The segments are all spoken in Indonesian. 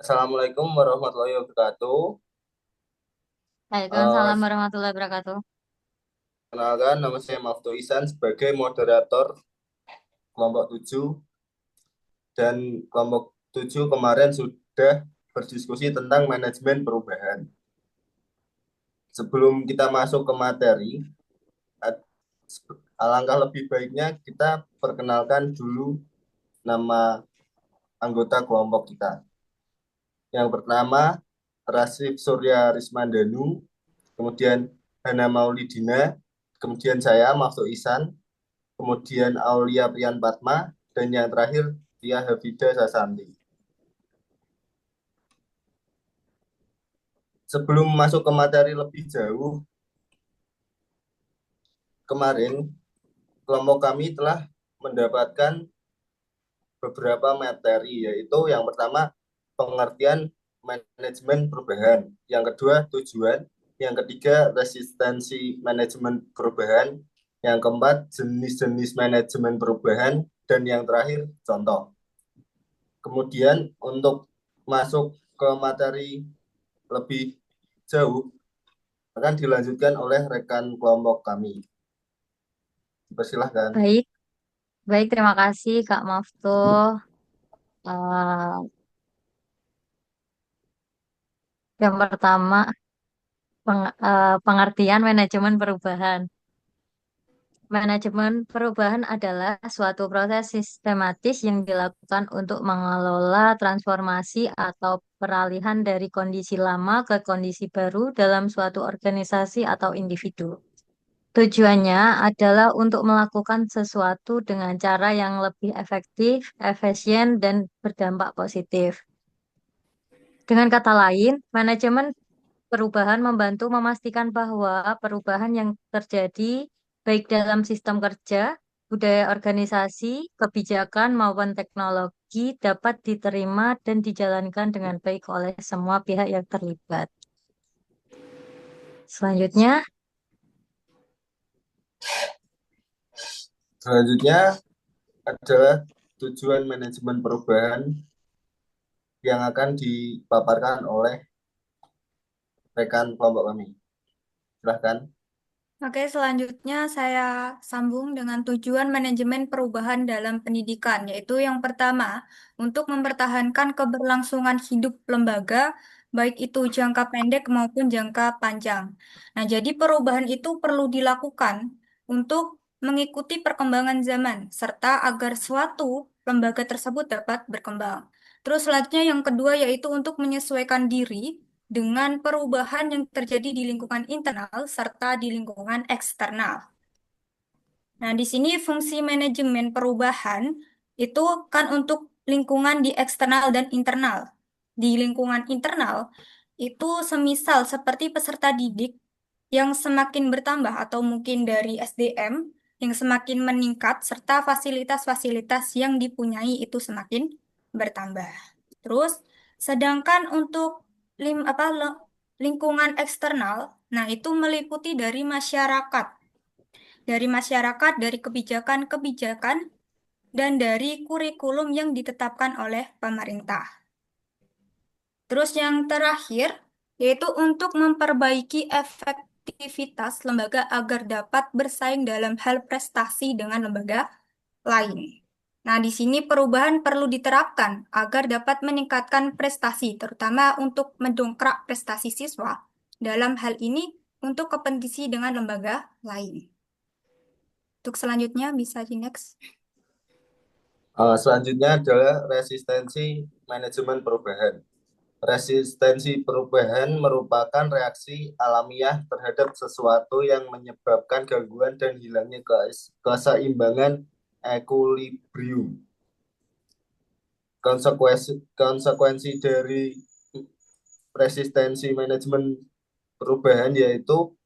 Assalamualaikum warahmatullahi wabarakatuh. Eh, Waalaikumsalam warahmatullahi wabarakatuh. Kenalkan, nama saya Maftu Isan sebagai moderator kelompok 7 dan kelompok 7 kemarin sudah berdiskusi tentang manajemen perubahan. Sebelum kita masuk ke materi, ad- alangkah lebih baiknya kita perkenalkan dulu nama anggota kelompok kita. Yang pertama, Rasif Surya Rismandanu, kemudian Hana Maulidina, kemudian saya Maftu Isan, kemudian Aulia Priyan Padma, dan yang terakhir Tia Hafida Sasanti. Sebelum masuk ke materi lebih jauh, kemarin kelompok kami telah mendapatkan beberapa materi, yaitu yang pertama pengertian manajemen perubahan, yang kedua tujuan, yang ketiga resistensi manajemen perubahan, yang keempat jenis-jenis manajemen perubahan, dan yang terakhir contoh. Kemudian untuk masuk ke materi lebih jauh akan dilanjutkan oleh rekan kelompok kami. Persilahkan. Baik, baik terima kasih Kak Maftuh. Eh, yang pertama, pengertian manajemen perubahan. Manajemen perubahan adalah suatu proses sistematis yang dilakukan untuk mengelola transformasi atau peralihan dari kondisi lama ke kondisi baru dalam suatu organisasi atau individu. Tujuannya adalah untuk melakukan sesuatu dengan cara yang lebih efektif, efisien, dan berdampak positif. Dengan kata lain, manajemen perubahan membantu memastikan bahwa perubahan yang terjadi baik dalam sistem kerja, budaya organisasi, kebijakan maupun teknologi dapat diterima dan dijalankan dengan baik oleh semua pihak yang terlibat. Selanjutnya, Selanjutnya adalah tujuan manajemen perubahan yang akan dipaparkan oleh rekan kelompok kami. Silahkan. Oke, selanjutnya saya sambung dengan tujuan manajemen perubahan dalam pendidikan, yaitu yang pertama, untuk mempertahankan keberlangsungan hidup lembaga, baik itu jangka pendek maupun jangka panjang. Nah, jadi perubahan itu perlu dilakukan untuk mengikuti perkembangan zaman, serta agar suatu lembaga tersebut dapat berkembang. Terus selanjutnya yang kedua yaitu untuk menyesuaikan diri dengan perubahan yang terjadi di lingkungan internal serta di lingkungan eksternal. Nah, di sini fungsi manajemen perubahan itu kan untuk lingkungan di eksternal dan internal. Di lingkungan internal itu semisal seperti peserta didik yang semakin bertambah atau mungkin dari SDM yang semakin meningkat serta fasilitas-fasilitas yang dipunyai itu semakin bertambah. Terus, sedangkan untuk lingkungan eksternal, nah itu meliputi dari masyarakat, dari kebijakan-kebijakan, dan dari kurikulum yang ditetapkan oleh pemerintah. Terus yang terakhir, yaitu untuk memperbaiki efektivitas lembaga agar dapat bersaing dalam hal prestasi dengan lembaga lain. Nah, di sini perubahan perlu diterapkan agar dapat meningkatkan prestasi, terutama untuk mendongkrak prestasi siswa. Dalam hal ini, untuk kompetisi dengan lembaga lain. Untuk selanjutnya bisa di next. Selanjutnya adalah resistensi manajemen perubahan. Resistensi perubahan merupakan reaksi alamiah terhadap sesuatu yang menyebabkan gangguan dan hilangnya keseimbangan ekuilibrium. Konsekuensi dari resistensi manajemen perubahan yaitu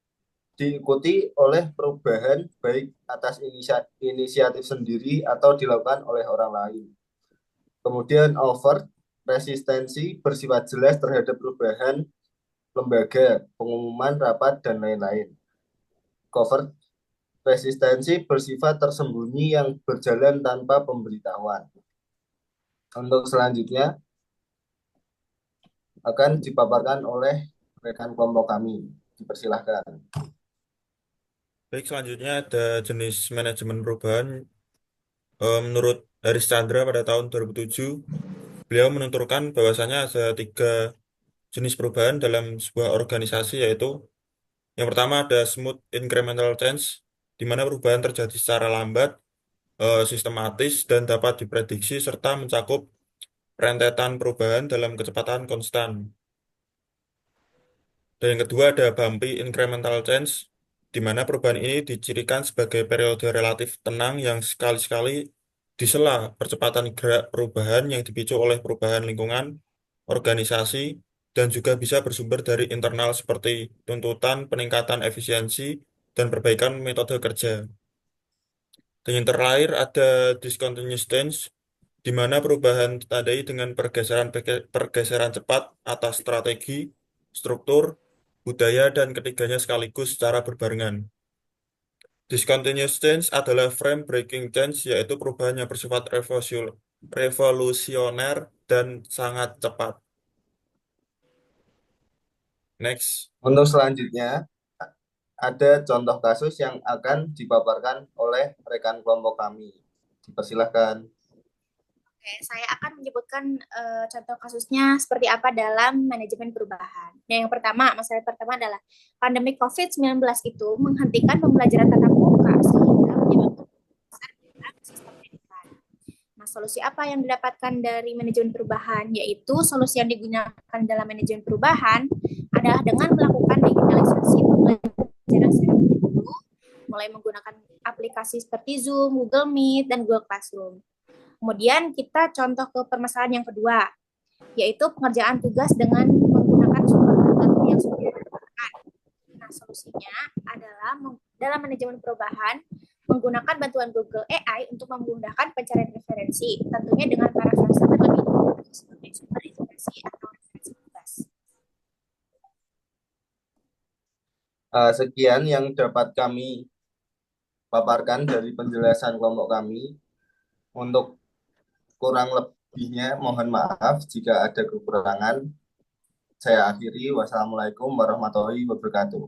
diikuti oleh perubahan baik atas inisiatif sendiri atau dilakukan oleh orang lain. Kemudian overt resistensi bersifat jelas terhadap perubahan lembaga, pengumuman rapat, dan lain-lain. Covert resistensi bersifat tersembunyi yang berjalan tanpa pemberitahuan. Untuk selanjutnya, akan dipaparkan oleh rekan kelompok kami. Dipersilahkan. Baik, selanjutnya ada jenis manajemen perubahan. Menurut Haris Chandra pada tahun 2007, beliau menuturkan bahwasanya ada tiga jenis perubahan dalam sebuah organisasi, yaitu yang pertama ada smooth incremental change, di mana perubahan terjadi secara lambat, sistematis, dan dapat diprediksi serta mencakup rentetan perubahan dalam kecepatan konstan. Dan yang kedua ada bumpy incremental change, di mana perubahan ini dicirikan sebagai periode relatif tenang yang sekali-sekali disela percepatan gerak perubahan yang dipicu oleh perubahan lingkungan, organisasi, dan juga bisa bersumber dari internal seperti tuntutan peningkatan efisiensi dan perbaikan metode kerja. Dan yang terakhir ada discontinuous change, di mana perubahan ditandai dengan pergeseran cepat atas strategi, struktur, budaya, dan ketiganya sekaligus secara berbarengan. Discontinuous change adalah frame breaking change, yaitu perubahan yang bersifat revolusioner dan sangat cepat. Next. Untuk selanjutnya, ada contoh kasus yang akan dipaparkan oleh rekan kelompok kami. Dipersilahkan. Oke, saya akan menyebutkan contoh kasusnya seperti apa dalam manajemen perubahan. Nah, yang pertama, masalah pertama adalah pandemi COVID-19 itu menghentikan pembelajaran tatap muka sehingga menyebabkan besar dalam sistem pendidikan. Nah, solusi apa yang didapatkan dari manajemen perubahan? Yaitu solusi yang digunakan dalam manajemen perubahan adalah dengan melakukan digitalisasi pembelajaran secara menyeluruh, mulai menggunakan aplikasi seperti Zoom, Google Meet, dan Google Classroom. Kemudian kita contoh ke permasalahan yang kedua, yaitu pengerjaan tugas dengan menggunakan sumber data yang sudah digunakan. Nah, solusinya adalah dalam manajemen perubahan menggunakan bantuan Google AI untuk memudahkan pencarian referensi, tentunya dengan parafrase terlebih dahulu sebagai sumber informasi atau referensi tugas. Sekian yang dapat kami paparkan dari penjelasan kelompok kami. Untuk kurang lebihnya mohon maaf jika ada kekurangan. Saya akhiri. Wassalamualaikum warahmatullahi wabarakatuh.